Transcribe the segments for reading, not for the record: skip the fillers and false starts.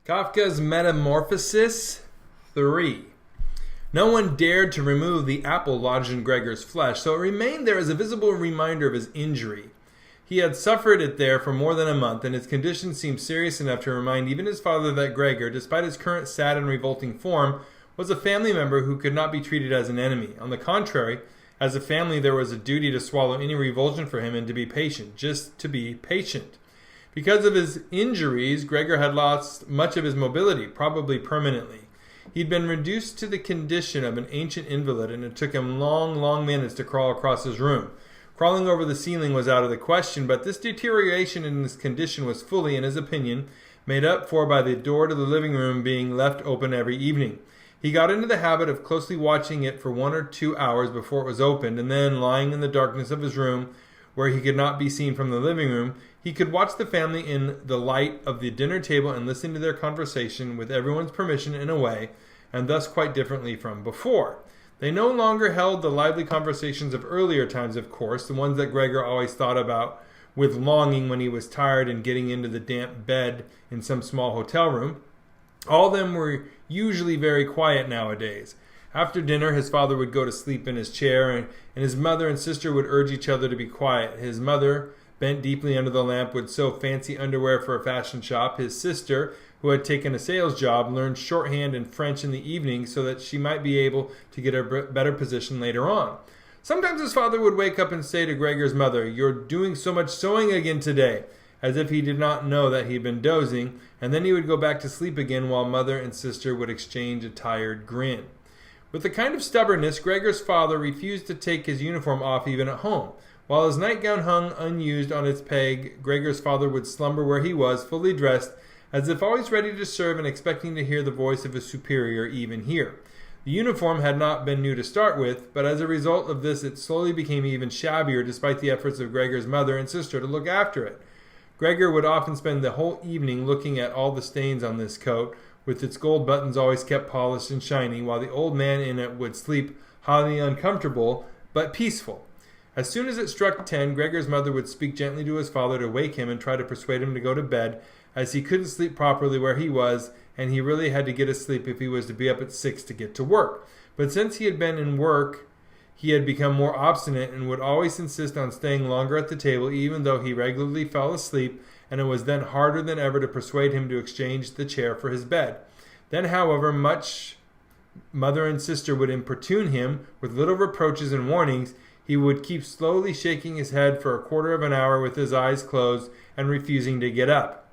Kafka's Metamorphosis 3. No one dared to remove the apple lodged in Gregor's flesh, so it remained there as a visible reminder of his injury. He had suffered it there for more than a month, and his condition seemed serious enough to remind even his father that Gregor, despite his current sad and revolting form, was a family member who could not be treated as an enemy. On the contrary, as a family there was a duty to swallow any revulsion for him and to be patient, just to be patient. Because of his injuries, Gregor had lost much of his mobility, probably permanently. He'd been reduced to the condition of an ancient invalid, and it took him long minutes to crawl across his room. Crawling over the ceiling was out of the question, but this deterioration in his condition was fully, in his opinion, made up for by the door to the living room being left open every evening. He got into the habit of closely watching it for 1 or 2 hours before it was opened, and then, lying in the darkness of his room, where he could not be seen from the living room, he could watch the family in the light of the dinner table and listen to their conversation with everyone's permission in a way, and thus quite differently from before. They no longer held the lively conversations of earlier times, of course, the ones that Gregor always thought about with longing when he was tired and getting into the damp bed in some small hotel room. All of them were usually very quiet nowadays. After dinner, his father would go to sleep in his chair, and his mother and sister would urge each other to be quiet. His mother, bent deeply under the lamp, would sew fancy underwear for a fashion shop. His sister, who had taken a sales job, learned shorthand and French in the evening so that she might be able to get a better position later on. Sometimes his father would wake up and say to Gregor's mother, "You're doing so much sewing again today," as if he did not know that he had been dozing, and then he would go back to sleep again while mother and sister would exchange a tired grin. With a kind of stubbornness, Gregor's father refused to take his uniform off even at home. While his nightgown hung unused on its peg, Gregor's father would slumber where he was, fully dressed, as if always ready to serve and expecting to hear the voice of his superior even here. The uniform had not been new to start with, but as a result of this it slowly became even shabbier despite the efforts of Gregor's mother and sister to look after it. Gregor would often spend the whole evening looking at all the stains on this coat, with its gold buttons always kept polished and shiny, while the old man in it would sleep highly uncomfortable, but peaceful. As soon as it struck 10, Gregor's mother would speak gently to his father to wake him and try to persuade him to go to bed, as he couldn't sleep properly where he was, and he really had to get a sleep if he was to be up at 6 to get to work. But since he had been in work, he had become more obstinate and would always insist on staying longer at the table, even though he regularly fell asleep, and it was then harder than ever to persuade him to exchange the chair for his bed. Then, however much mother and sister would importune him with little reproaches and warnings, he would keep slowly shaking his head for a quarter of an hour with his eyes closed and refusing to get up.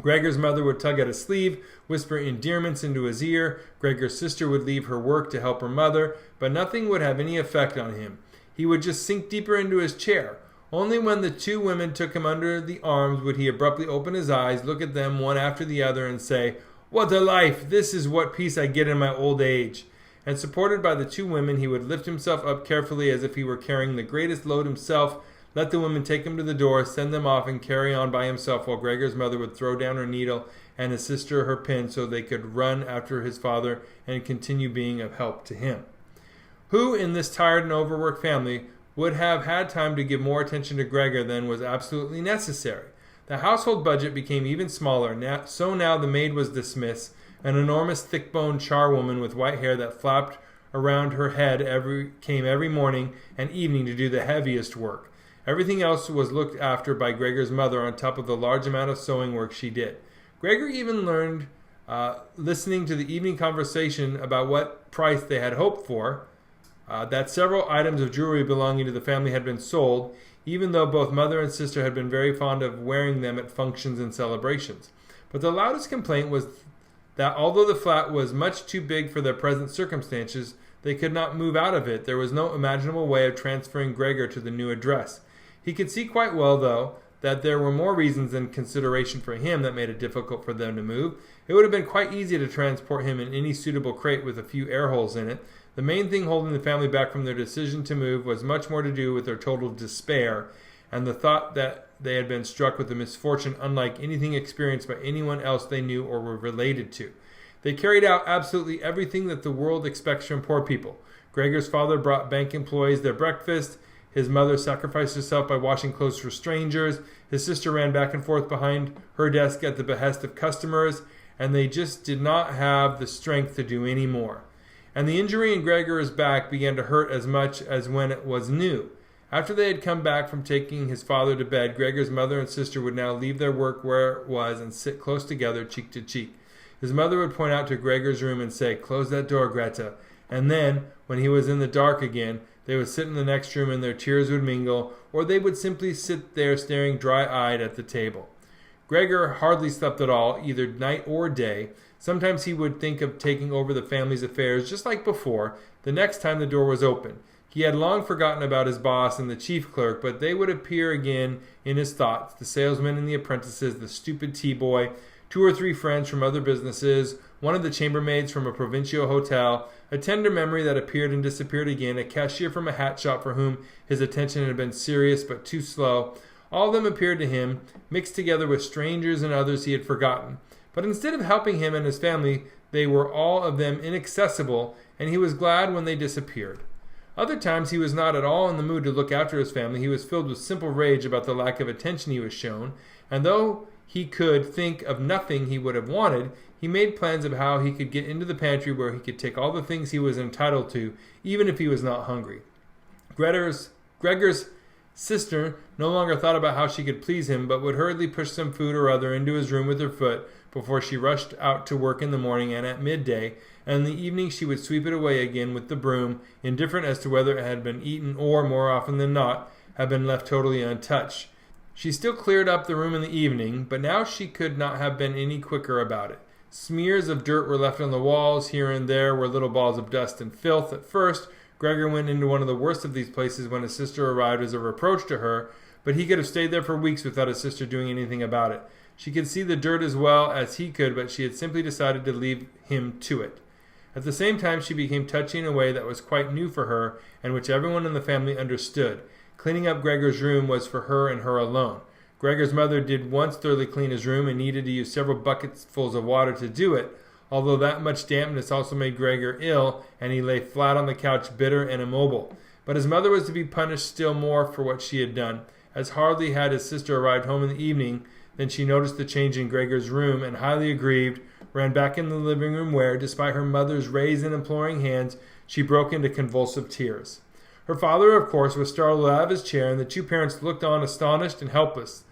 Gregor's mother would tug at his sleeve, whisper endearments into his ear. Gregor's sister would leave her work to help her mother, but nothing would have any effect on him. He would just sink deeper into his chair. Only when the two women took him under the arms would he abruptly open his eyes, look at them one after the other, and say, "What a life! This is what peace I get in my old age." And supported by the two women, he would lift himself up carefully as if he were carrying the greatest load himself, let the women take him to the door, send them off, and carry on by himself, while Gregor's mother would throw down her needle and his sister her pin so they could run after his father and continue being of help to him. Who in this tired and overworked family would have had time to give more attention to Gregor than was absolutely necessary? The household budget became even smaller, so now the maid was dismissed, an enormous thick-boned charwoman with white hair that flapped around her head came every morning and evening to do the heaviest work. Everything else was looked after by Gregor's mother on top of the large amount of sewing work she did. Gregor even learned, listening to the evening conversation about what price they had hoped for, that several items of jewelry belonging to the family had been sold, even though both mother and sister had been very fond of wearing them at functions and celebrations. But the loudest complaint was that although the flat was much too big for their present circumstances, they could not move out of it. There was no imaginable way of transferring Gregor to the new address. He could see quite well, though, that there were more reasons than consideration for him that made it difficult for them to move. It would have been quite easy to transport him in any suitable crate with a few air holes in it. The main thing holding the family back from their decision to move was much more to do with their total despair and the thought that they had been struck with a misfortune unlike anything experienced by anyone else they knew or were related to. They carried out absolutely everything that the world expects from poor people. Gregor's father brought bank employees their breakfast. His mother sacrificed herself by washing clothes for strangers. His sister ran back and forth behind her desk at the behest of customers. and they just did not have the strength to do any more. And the injury in Gregor's back began to hurt as much as when it was new. After they had come back from taking his father to bed, Gregor's mother and sister would now leave their work where it was and sit close together, cheek to cheek. His mother would point out to Gregor's room and say, "Close that door, Greta." And then, when he was in the dark again, they would sit in the next room and their tears would mingle, or they would simply sit there staring dry-eyed at the table. Gregor hardly slept at all, either night or day. Sometimes he would think of taking over the family's affairs just like before, the next time the door was open. He had long forgotten about his boss and the chief clerk, but they would appear again in his thoughts, the salesman and the apprentices, the stupid tea boy, 2 or 3 friends from other businesses, one of the chambermaids from a provincial hotel, a tender memory that appeared and disappeared again, a cashier from a hat shop for whom his attention had been serious but too slow. All of them appeared to him, mixed together with strangers and others he had forgotten. But instead of helping him and his family, they were all of them inaccessible, and he was glad when they disappeared. Other times he was not at all in the mood to look after his family. He was filled with simple rage about the lack of attention he was shown, and though he could think of nothing he would have wanted, he made plans of how he could get into the pantry where he could take all the things he was entitled to, even if he was not hungry. Gregor's sister no longer thought about how she could please him, but would hurriedly push some food or other into his room with her foot before she rushed out to work in the morning and at midday, and in the evening she would sweep it away again with the broom, indifferent as to whether it had been eaten or, more often than not, had been left totally untouched. She still cleared up the room in the evening, but now she could not have been any quicker about it. Smears of dirt were left on the walls. Here and there were little balls of dust and filth. At first, Gregor went into one of the worst of these places when his sister arrived as a reproach to her, but he could have stayed there for weeks without his sister doing anything about it. She could see the dirt as well as he could, but she had simply decided to leave him to it. At the same time, she became touchy in a way that was quite new for her and which everyone in the family understood. Cleaning up Gregor's room was for her and her alone. Gregor's mother did once thoroughly clean his room and needed to use several bucketsfuls of water to do it, although that much dampness also made Gregor ill, and he lay flat on the couch bitter and immobile. But his mother was to be punished still more for what she had done, as hardly had his sister arrived home in the evening than she noticed the change in Gregor's room, and highly aggrieved, ran back into the living room where, despite her mother's raised and imploring hands, she broke into convulsive tears. Her father, of course, was startled out of his chair, and the 2 parents looked on astonished and helpless.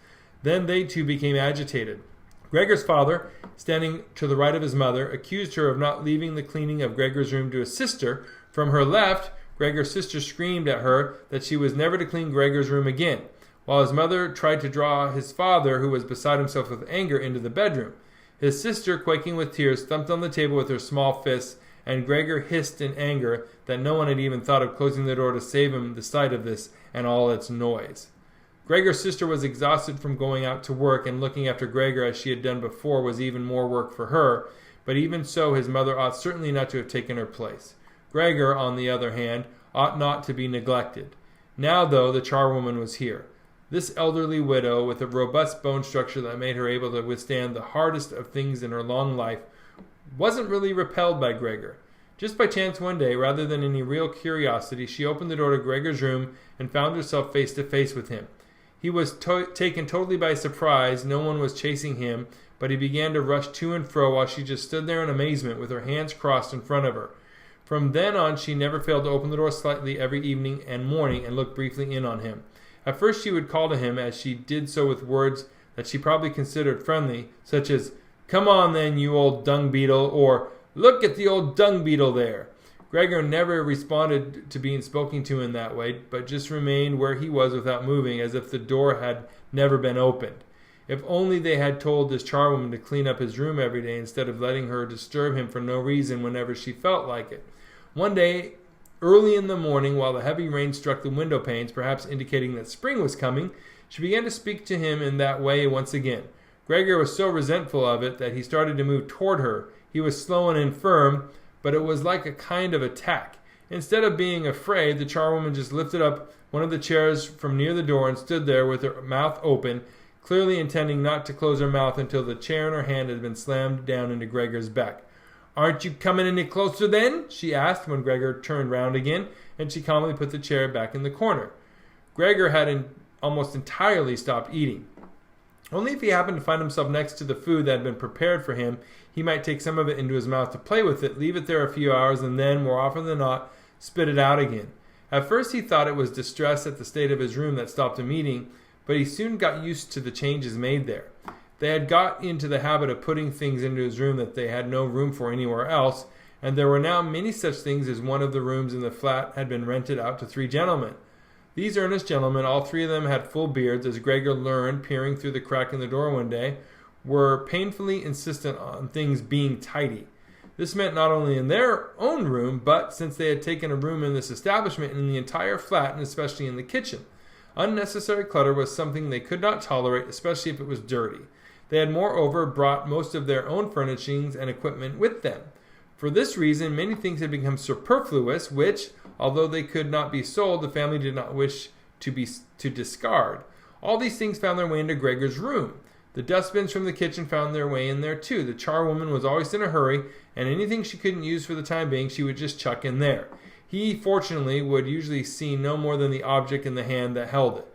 Then they too became agitated. Gregor's father, standing to the right of his mother, accused her of not leaving the cleaning of Gregor's room to his sister. From her left, Gregor's sister screamed at her that she was never to clean Gregor's room again, while his mother tried to draw his father, who was beside himself with anger, into the bedroom. His sister, quaking with tears, thumped on the table with her small fists, and Gregor hissed in anger that no one had even thought of closing the door to save him the sight of this and all its noise. Gregor's sister was exhausted from going out to work, and looking after Gregor as she had done before was even more work for her, but even so his mother ought certainly not to have taken her place. Gregor, on the other hand, ought not to be neglected. Now, though, the charwoman was here. This elderly widow, with a robust bone structure that made her able to withstand the hardest of things in her long life, wasn't really repelled by Gregor. Just by chance one day, rather than any real curiosity, she opened the door to Gregor's room and found herself face to face with him. He was taken totally by surprise. No one was chasing him, but he began to rush to and fro while she just stood there in amazement with her hands crossed in front of her. From then on, she never failed to open the door slightly every evening and morning and look briefly in on him. At first she would call to him, as she did so with words that she probably considered friendly, such as, "Come on then, you old dung beetle," or "Look at the old dung beetle there." Gregor never responded to being spoken to in that way, but just remained where he was without moving, as if the door had never been opened. If only they had told this charwoman to clean up his room every day instead of letting her disturb him for no reason whenever she felt like it. One day, early in the morning, while the heavy rain struck the window panes, perhaps indicating that spring was coming, she began to speak to him in that way once again. Gregor was so resentful of it that he started to move toward her. He was slow and infirm, but it was like a kind of attack. Instead of being afraid, the charwoman just lifted up one of the chairs from near the door and stood there with her mouth open, clearly intending not to close her mouth until the chair in her hand had been slammed down into Gregor's back. "Aren't you coming any closer then?" she asked when Gregor turned round again, and she calmly put the chair back in the corner. Gregor had almost entirely stopped eating. Only if he happened to find himself next to the food that had been prepared for him, he might take some of it into his mouth to play with it, leave it there a few hours, and then, more often than not, spit it out again. At first he thought it was distress at the state of his room that stopped him eating, but he soon got used to the changes made there. They had got into the habit of putting things into his room that they had no room for anywhere else, and there were now many such things as one of the rooms in the flat had been rented out to 3 gentlemen. These earnest gentlemen, all 3 of them had full beards, as Gregor learned, peering through the crack in the door one day, were painfully insistent on things being tidy. This meant not only in their own room, but, since they had taken a room in this establishment, in the entire flat, and especially in the kitchen. Unnecessary clutter was something they could not tolerate, especially if it was dirty. They had moreover brought most of their own furnishings and equipment with them. For this reason, many things had become superfluous, which, although they could not be sold, the family did not wish to discard. All these things found their way into Gregor's room. The dustbins from the kitchen found their way in there too. The charwoman was always in a hurry, and anything she couldn't use for the time being she would just chuck in there. He, fortunately, would usually see no more than the object in the hand that held it.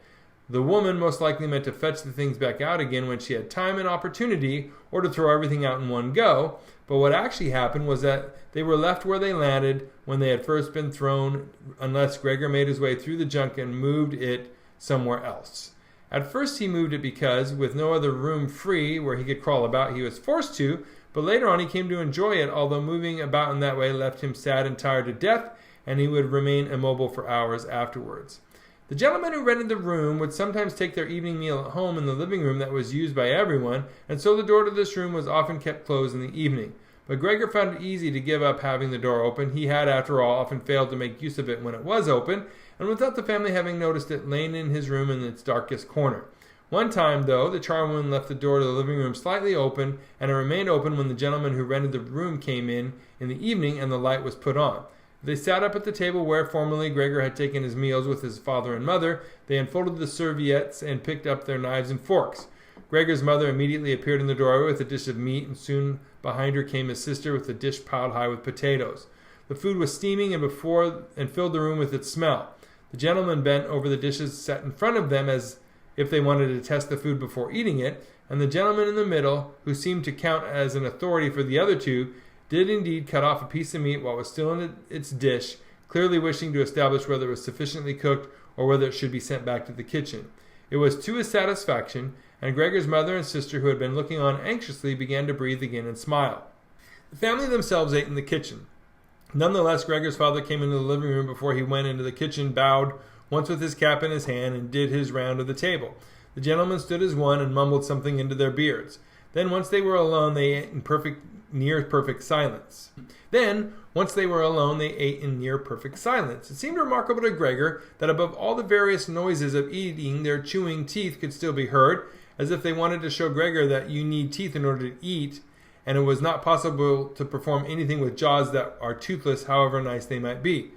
The woman most likely meant to fetch the things back out again when she had time and opportunity, or to throw everything out in one go, but what actually happened was that they were left where they landed when they had first been thrown, unless Gregor made his way through the junk and moved it somewhere else. At first he moved it because, with no other room free where he could crawl about, he was forced to, but later on he came to enjoy it, although moving about in that way left him sad and tired to death, and he would remain immobile for hours afterwards. The gentleman who rented the room would sometimes take their evening meal at home in the living room that was used by everyone, and so the door to this room was often kept closed in the evening. But Gregor found it easy to give up having the door open. He had, after all, often failed to make use of it when it was open, and without the family having noticed it, lain in his room in its darkest corner. One time, though, the charwoman left the door to the living room slightly open, and it remained open when the gentleman who rented the room came in the evening and the light was put on. They sat up at the table where formerly Gregor had taken his meals with his father and mother. They unfolded the serviettes and picked up their knives and forks. Gregor's mother immediately appeared in the doorway with a dish of meat, and soon behind her came his sister with a dish piled high with potatoes. The food was steaming and filled the room with its smell. The gentlemen bent over the dishes set in front of them as if they wanted to test the food before eating it, and the gentleman in the middle, who seemed to count as an authority for the other 2, did indeed cut off a piece of meat while it was still in its dish, clearly wishing to establish whether it was sufficiently cooked or whether it should be sent back to the kitchen. It was to his satisfaction, and Gregor's mother and sister, who had been looking on anxiously, began to breathe again and smile. The family themselves ate in the kitchen. Nonetheless, Gregor's father came into the living room before he went into the kitchen, bowed once with his cap in his hand, and did his round of the table. The gentlemen stood as one and mumbled something into their beards. Then, once they were alone, they ate in near perfect silence. It seemed remarkable to Gregor that above all the various noises of eating, their chewing teeth could still be heard, as if they wanted to show Gregor that you need teeth in order to eat, and it was not possible to perform anything with jaws that are toothless, however nice they might be.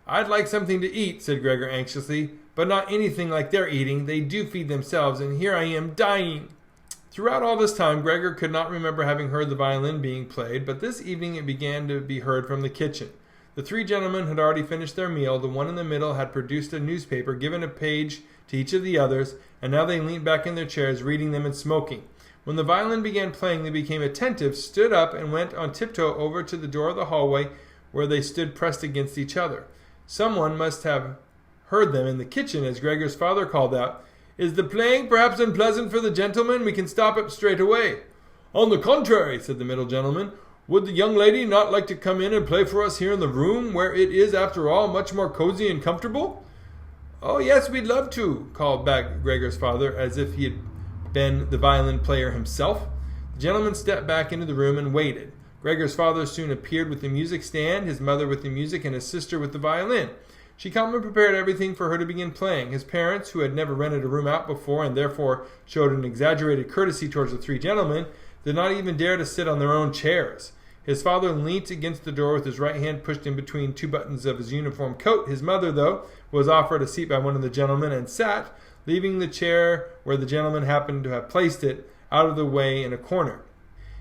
"I'd like something to eat," said Gregor anxiously, "but not anything like they're eating. They do feed themselves, and here I am dying." Throughout all this time, Gregor could not remember having heard the violin being played, but this evening it began to be heard from the kitchen. The 3 gentlemen had already finished their meal. The one in the middle had produced a newspaper, given a page to each of the others, and now they leaned back in their chairs, reading them and smoking. When the violin began playing, they became attentive, stood up, and went on tiptoe over to the door of the hallway, where they stood pressed against each other. Someone must have heard them in the kitchen, as Gregor's father called out, "Is the playing perhaps unpleasant for the gentleman? We can stop it straight away." "On the contrary," said the middle gentleman, "would the young lady not like to come in and play for us here in the room, where it is, after all, much more cozy and comfortable?" "Oh, yes, we'd love to," called back Gregor's father, as if he had been the violin player himself. The gentleman stepped back into the room and waited. Gregor's father soon appeared with the music stand, his mother with the music, and his sister with the violin. She calmly prepared everything for her to begin playing. His parents, who had never rented a room out before and therefore showed an exaggerated courtesy towards the 3 gentlemen, did not even dare to sit on their own chairs. His father leant against the door with his right hand pushed in between 2 buttons of his uniform coat. His mother, though, was offered a seat by one of the gentlemen and sat, leaving the chair where the gentleman happened to have placed it, out of the way in a corner.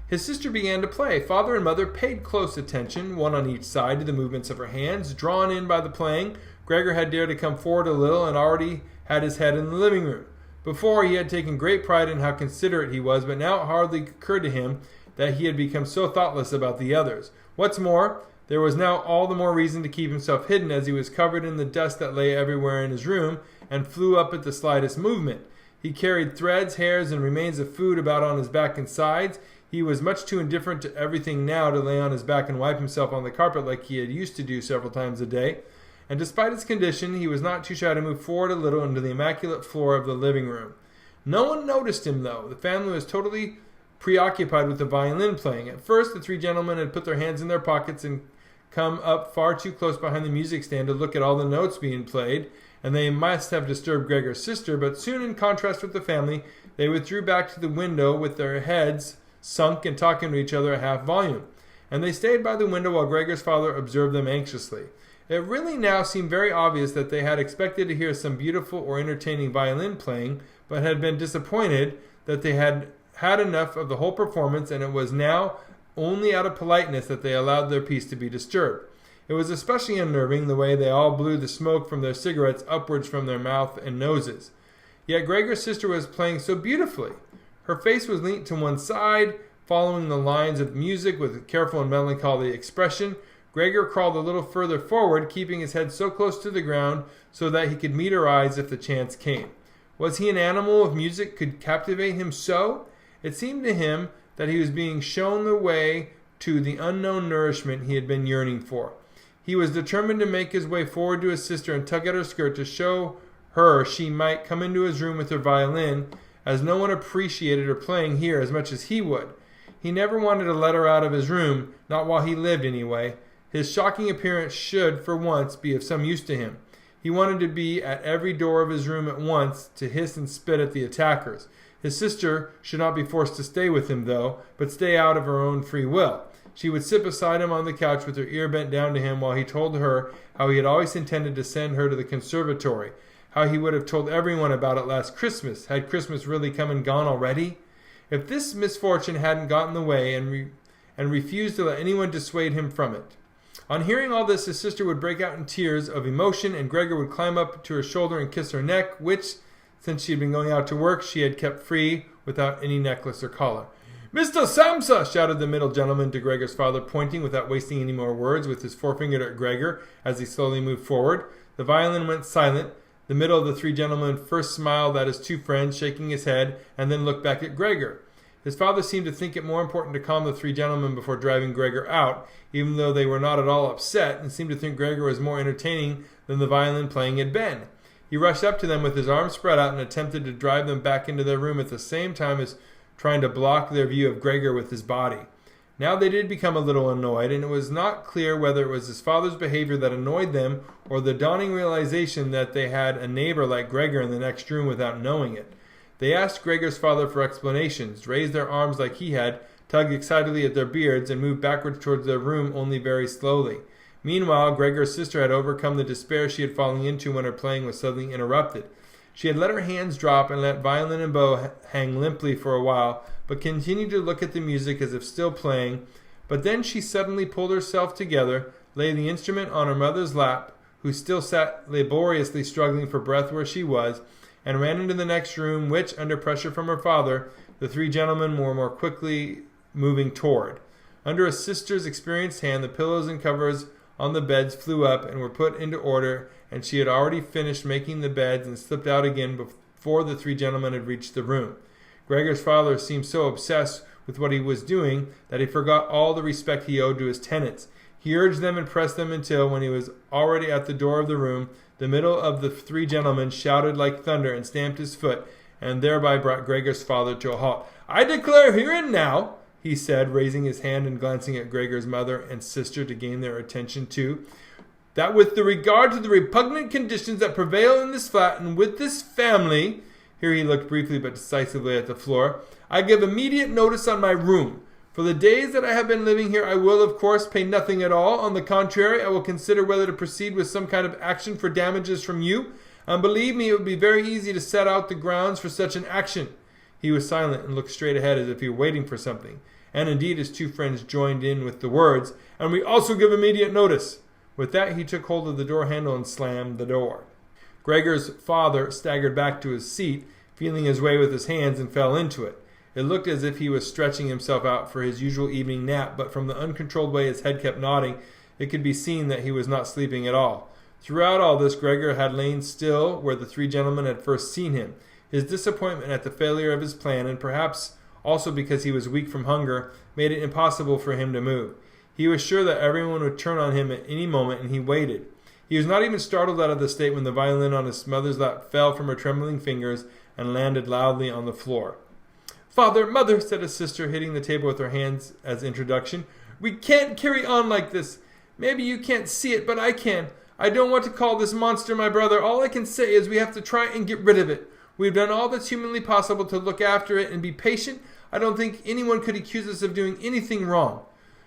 His sister began to play. Father and mother paid close attention, one on each side, to the movements of her hands. Drawn in by the playing, Gregor had dared to come forward a little and already had his head in the living room. Before, he had taken great pride in how considerate he was, but now it hardly occurred to him that he had become so thoughtless about the others. What's more, there was now all the more reason to keep himself hidden, as he was covered in the dust that lay everywhere in his room and flew up at the slightest movement. He carried threads, hairs, and remains of food about on his back and sides. He was much too indifferent to everything now to lay on his back and wipe himself on the carpet like he had used to do several times a day. And despite his condition, he was not too shy to move forward a little into the immaculate floor of the living room. No one noticed him, though. The family was totally preoccupied with the violin playing. At first, the three gentlemen had put their hands in their pockets and come up far too close behind the music stand to look at all the notes being played, and they must have disturbed Gregor's sister, but soon, in contrast with the family, they withdrew back to the window with their heads sunk and talking to each other at half volume. And they stayed by the window while Gregor's father observed them anxiously. It really now seemed very obvious that they had expected to hear some beautiful or entertaining violin playing, but had been disappointed that they had had enough of the whole performance, and it was now only out of politeness that they allowed their peace to be disturbed. It was especially unnerving the way they all blew the smoke from their cigarettes upwards from their mouth and noses. Yet Gregor's sister was playing so beautifully. Her face was leant to one side, following the lines of music with a careful and melancholy expression. Gregor crawled a little further forward, keeping his head so close to the ground so that he could meet her eyes if the chance came. Was he an animal if music could captivate him so? It seemed to him that he was being shown the way to the unknown nourishment he had been yearning for. He was determined to make his way forward to his sister and tug at her skirt to show her she might come into his room with her violin, as no one appreciated her playing here as much as he would. He never wanted to let her out of his room, not while he lived anyway. His shocking appearance should, for once, be of some use to him. He wanted to be at every door of his room at once to hiss and spit at the attackers. His sister should not be forced to stay with him, though, but stay out of her own free will. She would sit beside him on the couch with her ear bent down to him while he told her how he had always intended to send her to the conservatory, how he would have told everyone about it last Christmas. Had Christmas really come and gone already? If this misfortune hadn't got in the way and refused to let anyone dissuade him from it. On hearing all this, his sister would break out in tears of emotion, and Gregor would climb up to her shoulder and kiss her neck, which, since she had been going out to work, she had kept free without any necklace or collar. "Mr. Samsa!" shouted the middle gentleman to Gregor's father, pointing without wasting any more words with his forefinger at Gregor as he slowly moved forward. The violin went silent. The middle of the three gentlemen first smiled at his two friends, shaking his head, and then looked back at Gregor. His father seemed to think it more important to calm the three gentlemen before driving Gregor out, even though they were not at all upset, and seemed to think Gregor was more entertaining than the violin playing had been. He rushed up to them with his arms spread out and attempted to drive them back into their room at the same time as trying to block their view of Gregor with his body. Now they did become a little annoyed, and it was not clear whether it was his father's behavior that annoyed them or the dawning realization that they had a neighbor like Gregor in the next room without knowing it. They asked Gregor's father for explanations, raised their arms like he had, tugged excitedly at their beards, and moved backwards towards their room only very slowly. Meanwhile, Gregor's sister had overcome the despair she had fallen into when her playing was suddenly interrupted. She had let her hands drop and let violin and bow hang limply for a while, but continued to look at the music as if still playing. But then she suddenly pulled herself together, laid the instrument on her mother's lap, who still sat laboriously struggling for breath where she was, and ran into the next room, which, under pressure from her father, the three gentlemen were more quickly moving toward. Under a sister's experienced hand, the pillows and covers on the beds flew up and were put into order, and she had already finished making the beds and slipped out again before the three gentlemen had reached the room. Gregor's father seemed so obsessed with what he was doing that he forgot all the respect he owed to his tenants. He urged them and pressed them until, when he was already at the door of the room, the middle of the three gentlemen shouted like thunder and stamped his foot, and thereby brought Gregor's father to a halt. "I declare here and now," he said, raising his hand and glancing at Gregor's mother and sister to gain their attention too, "that with the regard to the repugnant conditions that prevail in this flat and with this family," here he looked briefly but decisively at the floor, "I give immediate notice on my room. For the days that I have been living here, I will, of course, pay nothing at all. On the contrary, I will consider whether to proceed with some kind of action for damages from you, and believe me, it would be very easy to set out the grounds for such an action." He was silent and looked straight ahead as if he were waiting for something, and indeed his two friends joined in with the words, "And we also give immediate notice." With that, he took hold of the door handle and slammed the door. Gregor's father staggered back to his seat, feeling his way with his hands, and fell into it. It looked as if he was stretching himself out for his usual evening nap, but from the uncontrolled way his head kept nodding, it could be seen that he was not sleeping at all. Throughout all this, Gregor had lain still where the three gentlemen had first seen him. His disappointment at the failure of his plan, and perhaps also because he was weak from hunger, made it impossible for him to move. He was sure that everyone would turn on him at any moment, and he waited. He was not even startled out of the state when the violin on his mother's lap fell from her trembling fingers and landed loudly on the floor. "Father, Mother," said his sister, hitting the table with her hands as introduction, "we can't carry on like this. Maybe you can't see it, but I can. I don't want to call this monster my brother. All I can say is we have to try and get rid of it. We've done all that's humanly possible to look after it and be patient. I don't think anyone could accuse us of doing anything wrong."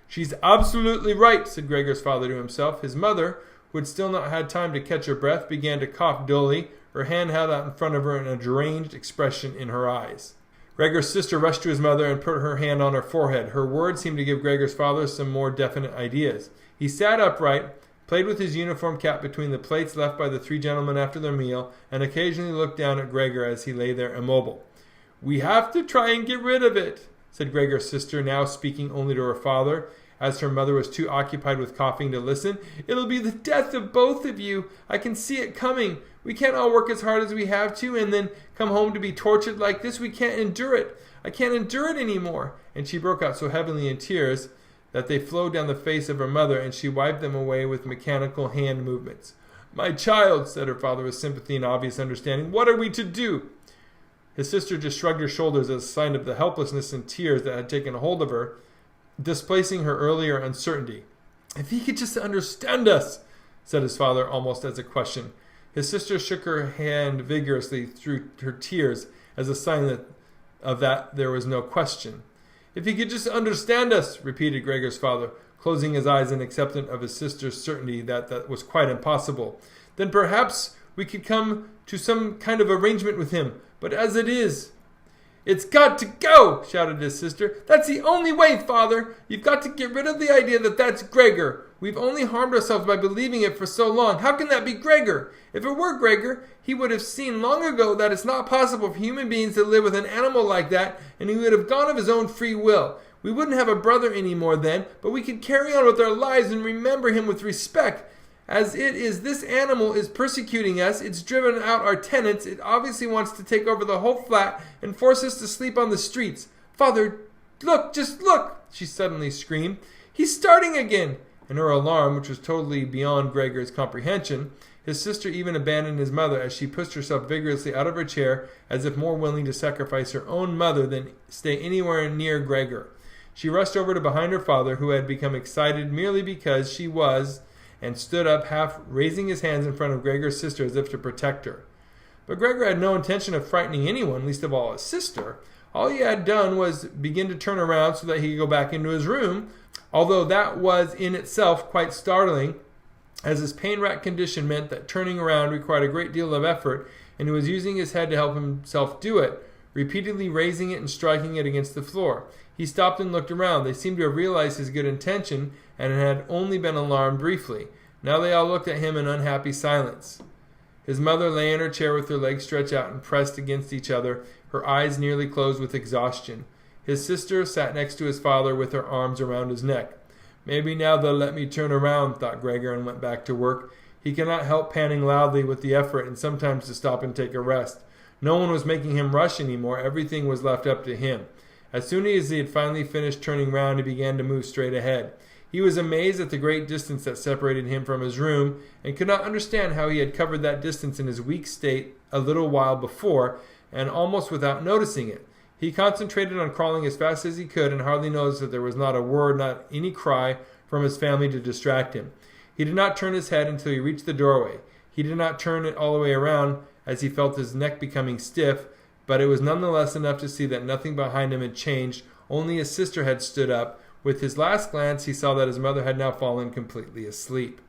"She's absolutely right," said Gregor's father to himself. His mother, who had still not had time to catch her breath, began to cough dully, her hand held out in front of her and a deranged expression in her eyes. Gregor's sister rushed to his mother and put her hand on her forehead. Her words seemed to give Gregor's father some more definite ideas. He sat upright, played with his uniform cap between the plates left by the three gentlemen after their meal, and occasionally looked down at Gregor as he lay there immobile. "We have to try and get rid of it," said Gregor's sister, now speaking only to her father, as her mother was too occupied with coughing to listen. "It'll be the death of both of you. I can see it coming. We can't all work as hard as we have to and then come home to be tortured like this. We can't endure it. I can't endure it anymore." And she broke out so heavily in tears that they flowed down the face of her mother, and she wiped them away with mechanical hand movements. "My child," said her father with sympathy and obvious understanding, "what are we to do?" His sister just shrugged her shoulders as a sign of the helplessness and tears that had taken hold of her, displacing her earlier uncertainty. "If he could just understand us," said his father almost as a question. His sister shook her hand vigorously through her tears as a sign that there was no question. "If he could just understand us," repeated Gregor's father, closing his eyes in acceptance of his sister's certainty that was quite impossible. "Then perhaps we could come to some kind of arrangement with him. But as it is—" "It's got to go!" shouted his sister. "That's the only way, Father. You've got to get rid of the idea that that's Gregor. We've only harmed ourselves by believing it for so long. How can that be Gregor? If it were Gregor, he would have seen long ago that it's not possible for human beings to live with an animal like that, and he would have gone of his own free will. We wouldn't have a brother anymore then, but we could carry on with our lives and remember him with respect. As it is, this animal is persecuting us. It's driven out our tenants. It obviously wants to take over the whole flat and force us to sleep on the streets. Father, look, just look!" she suddenly screamed. "He's starting again!" In her alarm, which was totally beyond Gregor's comprehension, his sister even abandoned his mother as she pushed herself vigorously out of her chair, as if more willing to sacrifice her own mother than stay anywhere near Gregor. She rushed over to behind her father, who had become excited merely because she was, and stood up, half raising his hands in front of Gregor's sister as if to protect her. But Gregor had no intention of frightening anyone, least of all his sister. All he had done was begin to turn around so that he could go back into his room, although that was in itself quite startling, as his pain-racked condition meant that turning around required a great deal of effort, and he was using his head to help himself do it, repeatedly raising it and striking it against the floor. He stopped and looked around. They seemed to have realized his good intention and had only been alarmed briefly. Now they all looked at him in unhappy silence. His mother lay in her chair with her legs stretched out and pressed against each other, her eyes nearly closed with exhaustion. His sister sat next to his father with her arms around his neck. "Maybe now they'll let me turn around," thought Gregor, and went back to work. He could not help panting loudly with the effort and sometimes to stop and take a rest. No one was making him rush anymore. Everything was left up to him. As soon as he had finally finished turning round, he began to move straight ahead. He was amazed at the great distance that separated him from his room, and could not understand how he had covered that distance in his weak state a little while before, and almost without noticing it. He concentrated on crawling as fast as he could, and hardly noticed that there was not a word, not any cry from his family to distract him. He did not turn his head until he reached the doorway. He did not turn it all the way around, as he felt his neck becoming stiff, but it was nonetheless enough to see that nothing behind him had changed. Only his sister had stood up. With his last glance, he saw that his mother had now fallen completely asleep.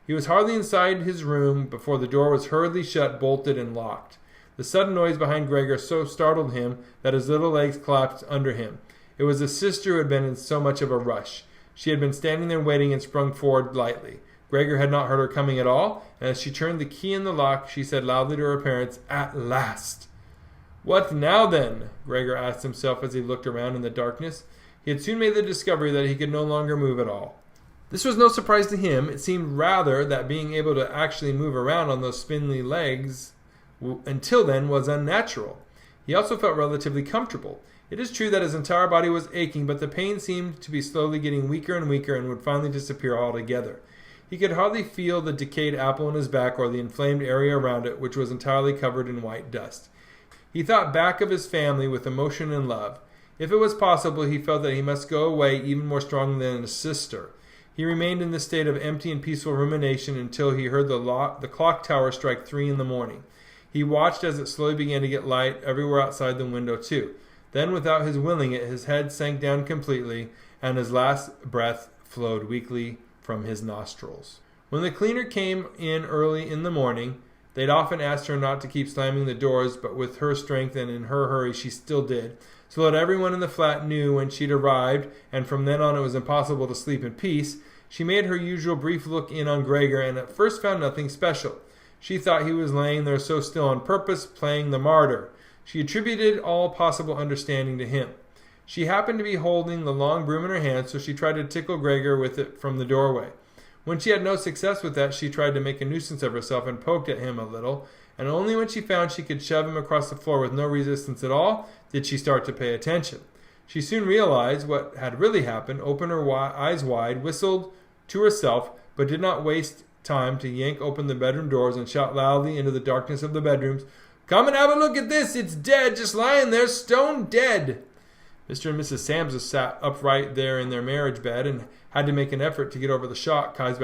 He was hardly inside his room before the door was hurriedly shut, bolted, and locked. The sudden noise behind Gregor so startled him that his little legs collapsed under him. It was his sister who had been in so much of a rush. She had been standing there waiting and sprung forward lightly. Gregor had not heard her coming at all, and as she turned the key in the lock, she said loudly to her parents, "At last!" What now then? Gregor asked himself as he looked around in the darkness. He had soon made the discovery that he could no longer move at all. This was no surprise to him. It seemed rather that being able to actually move around on those spindly legs until then was unnatural. He also felt relatively comfortable. It is true that his entire body was aching, but the pain seemed to be slowly getting weaker and weaker and would finally disappear altogether. He could hardly feel the decayed apple in his back or the inflamed area around it, which was entirely covered in white dust. He thought back of his family with emotion and love. If it was possible, he felt that he must go away even more strongly than his sister. He remained in this state of empty and peaceful rumination until he heard the clock tower strike 3 a.m. He watched as it slowly began to get light everywhere outside the window too. Then, without his willing it, his head sank down completely, and his last breath flowed weakly from his nostrils. When the cleaner came in early in the morning, they'd often asked her not to keep slamming the doors, but with her strength and in her hurry she still did, so that everyone in the flat knew when she'd arrived, and from then on it was impossible to sleep in peace. She made her usual brief look in on Gregor, and at first found nothing special. She thought he was laying there so still on purpose, playing the martyr. She attributed all possible understanding to him. She happened to be holding the long broom in her hand, so she tried to tickle Gregor with it from the doorway. When she had no success with that, she tried to make a nuisance of herself and poked at him a little, and only when she found she could shove him across the floor with no resistance at all did she start to pay attention. She soon realized what had really happened, opened her eyes wide, whistled to herself, but did not waste time to yank open the bedroom doors and shout loudly into the darkness of the bedrooms, "Come and have a look at this! It's dead, just lying there, stone dead!" Mr. and Mrs. Samsa sat upright there in their marriage bed and had to make an effort to get over the shock caused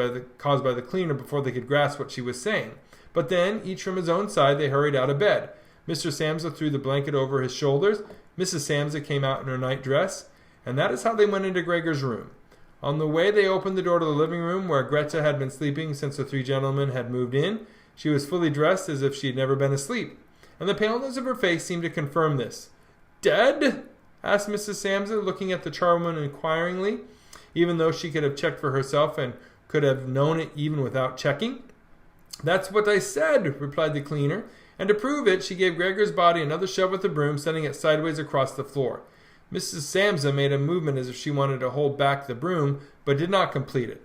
by the cleaner before they could grasp what she was saying. But then, each from his own side, they hurried out of bed. Mr. Samsa threw the blanket over his shoulders. Mrs. Samsa came out in her nightdress, and that is how they went into Gregor's room. On the way, they opened the door to the living room where Greta had been sleeping since the 3 gentlemen had moved in. She was fully dressed as if she had never been asleep, and the paleness of her face seemed to confirm this. "Dead?" asked Mrs. Samsa, looking at the charwoman inquiringly, even though she could have checked for herself and could have known it even without checking. "That's what I said," replied the cleaner, and to prove it, she gave Gregor's body another shove with the broom, sending it sideways across the floor. Mrs. Samsa made a movement as if she wanted to hold back the broom, but did not complete it.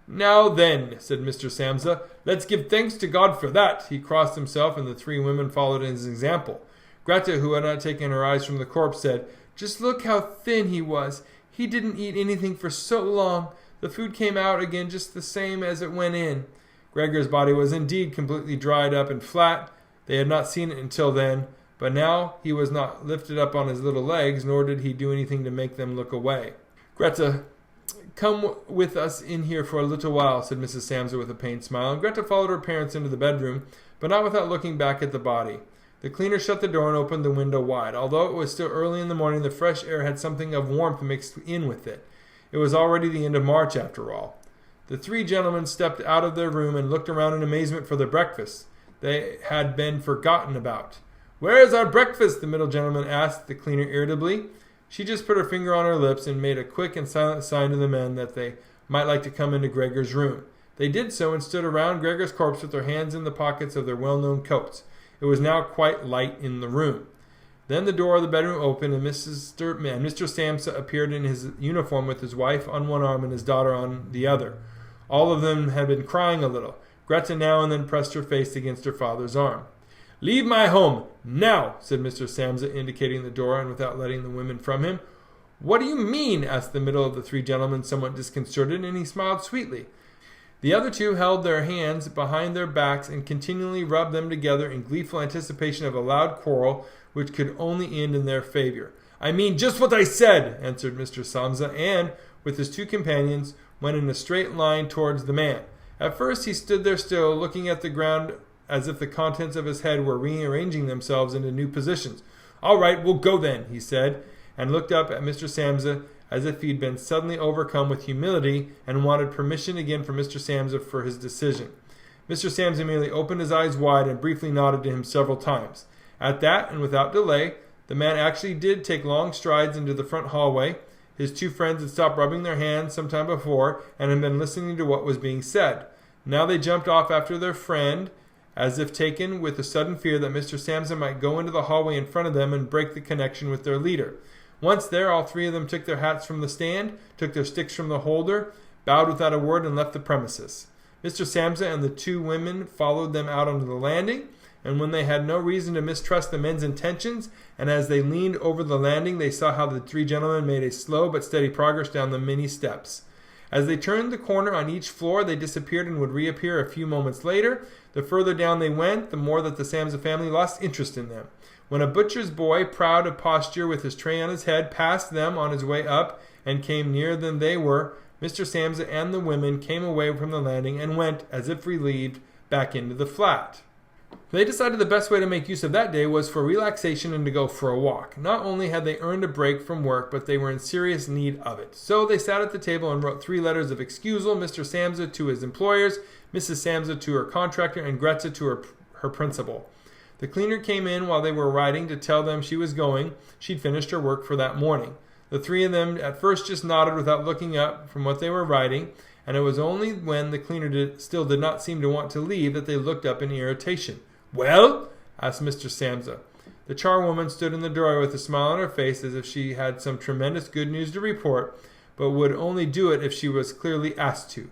"Now then," said Mr. Samsa, "let's give thanks to God for that." He crossed himself, and the 3 women followed his example. Greta, who had not taken her eyes from the corpse, said, "Just look how thin he was. He didn't eat anything for so long. The food came out again just the same as it went in." Gregor's body was indeed completely dried up and flat. They had not seen it until then, but now he was not lifted up on his little legs, nor did he do anything to make them look away. "Greta, come with us in here for a little while," said Mrs. Samsa with a pained smile, and Greta followed her parents into the bedroom, but not without looking back at the body. The cleaner shut the door and opened the window wide. Although it was still early in the morning, the fresh air had something of warmth mixed in with it. It was already the end of March, after all. The 3 gentlemen stepped out of their room and looked around in amazement for their breakfast. They had been forgotten about. "Where is our breakfast?" the middle gentleman asked the cleaner irritably. She just put her finger on her lips and made a quick and silent sign to the men that they might like to come into Gregor's room. They did so and stood around Gregor's corpse with their hands in the pockets of their well-known coats. It was now quite light in the room. Then the door of the bedroom opened, and Mr. Samsa appeared in his uniform with his wife on one arm and his daughter on the other. All of them had been crying a little. Greta now and then pressed her face against her father's arm. "Leave my home, now," said Mr. Samsa, indicating the door and without letting the women from him. "What do you mean?" asked the middle of the 3 gentlemen, somewhat disconcerted, and he smiled sweetly. The other 2 held their hands behind their backs and continually rubbed them together in gleeful anticipation of a loud quarrel which could only end in their favor. "I mean just what I said," answered Mr. Samsa, and, with his 2 companions, went in a straight line towards the man. At first he stood there still, looking at the ground as if the contents of his head were rearranging themselves into new positions. "All right, we'll go then," he said, and looked up at Mr. Samsa as if he'd been suddenly overcome with humility and wanted permission again from Mr. Samsa for his decision. Mr. Samsa merely opened his eyes wide and briefly nodded to him several times. At that, and without delay, the man actually did take long strides into the front hallway. His 2 friends had stopped rubbing their hands some time before and had been listening to what was being said. Now they jumped off after their friend as if taken with a sudden fear that Mr. Samsa might go into the hallway in front of them and break the connection with their leader. Once there, all three of them took their hats from the stand, took their sticks from the holder, bowed without a word, and left the premises. Mr. Samsa and the two women followed them out onto the landing, and when they had no reason to mistrust the men's intentions, and as they leaned over the landing, they saw how the three gentlemen made a slow but steady progress down the many steps. As they turned the corner on each floor, they disappeared and would reappear a few moments later. The further down they went, the more that the Samsa family lost interest in them. When a butcher's boy, proud of posture with his tray on his head, passed them on his way up and came nearer than they were, Mr. Samsa and the women came away from the landing and went, as if relieved, back into the flat. They decided the best way to make use of that day was for relaxation and to go for a walk. Not only had they earned a break from work, but they were in serious need of it. So they sat at the table and wrote 3 letters of excusal, Mr. Samsa to his employers, Mrs. Samsa to her contractor, and Greta to her principal. The cleaner came in while they were writing to tell them she was going. She'd finished her work for that morning. The 3 of them at first just nodded without looking up from what they were writing, and it was only when the cleaner still did not seem to want to leave that they looked up in irritation. "Well?" asked Mr. Samsa. The charwoman stood in the doorway with a smile on her face as if she had some tremendous good news to report, but would only do it if she was clearly asked to.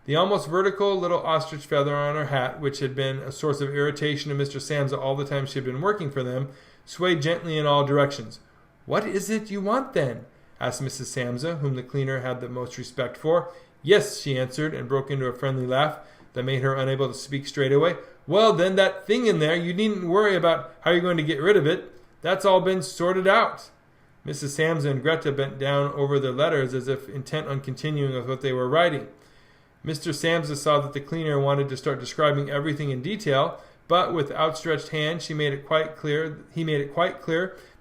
The almost vertical little ostrich feather on her hat, which had been a source of irritation to Mr. Samsa all the time she had been working for them, swayed gently in all directions. "What is it you want, then?" asked Mrs. Samsa, whom the cleaner had the most respect for. "Yes," she answered, and broke into a friendly laugh that made her unable to speak straight away. "Well, then, that thing in there, you needn't worry about how you're going to get rid of it. That's all been sorted out." Mrs. Samsa and Greta bent down over their letters as if intent on continuing with what they were writing. Mr. Samsa saw that the cleaner wanted to start describing everything in detail, but with outstretched hand he made it quite clear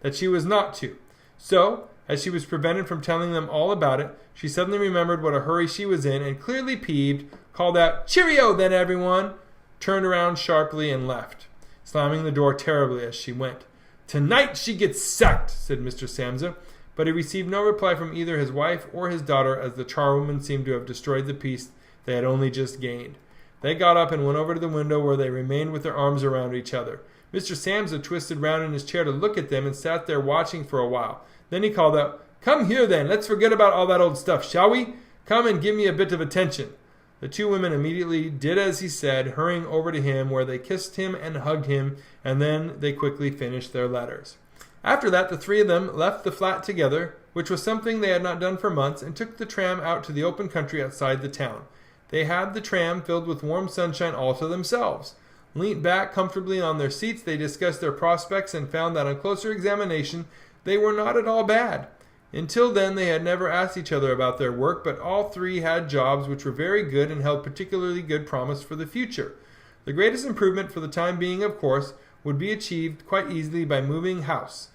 that she was not to. So, as she was prevented from telling them all about it, she suddenly remembered what a hurry she was in, and clearly peeved, called out, "Cheerio, then, everyone!" turned around sharply, and left, slamming the door terribly as she went. "Tonight she gets sacked," said Mr. Samsa, but he received no reply from either his wife or his daughter, as the charwoman seemed to have destroyed the peace they had only just gained. They got up and went over to the window, where they remained with their arms around each other. Mr. Samsa twisted round in his chair to look at them and sat there watching for a while. Then he called out, "Come here, then. Let's forget about all that old stuff, shall we? Come and give me a bit of attention." The 2 women immediately did as he said, hurrying over to him, where they kissed him and hugged him, and then they quickly finished their letters. After that, the 3 of them left the flat together, which was something they had not done for months, and took the tram out to the open country outside the town. They had the tram filled with warm sunshine all to themselves. Leant back comfortably on their seats, they discussed their prospects and found that on closer examination they were not at all bad. Until then they had never asked each other about their work, but all 3 had jobs which were very good and held particularly good promise for the future. The greatest improvement for the time being, of course, would be achieved quite easily by moving house.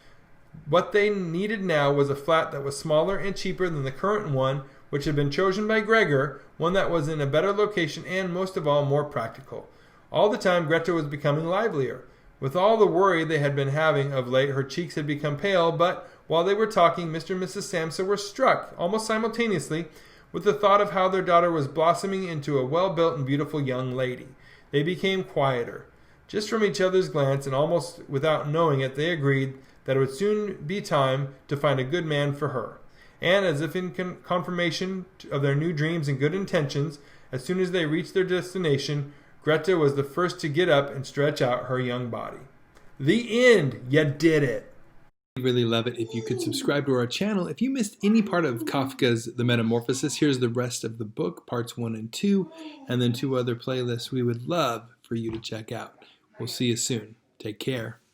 What they needed now was a flat that was smaller and cheaper than the current one, which had been chosen by Gregor, one that was in a better location and, most of all, more practical. All the time Greta was becoming livelier. With all the worry they had been having of late, her cheeks had become pale, but while they were talking, Mr. and Mrs. Samsa were struck, almost simultaneously, with the thought of how their daughter was blossoming into a well-built and beautiful young lady. They became quieter. Just from each other's glance, and almost without knowing it, they agreed that it would soon be time to find a good man for her. And, as if in confirmation of their new dreams and good intentions, as soon as they reached their destination, Greta was the first to get up and stretch out her young body. The end! You did it! I'd really love it if you could subscribe to our channel. If you missed any part of Kafka's The Metamorphosis, here's the rest of the book, parts 1 and 2, and then 2 other playlists we would love for you to check out. We'll see you soon. Take care.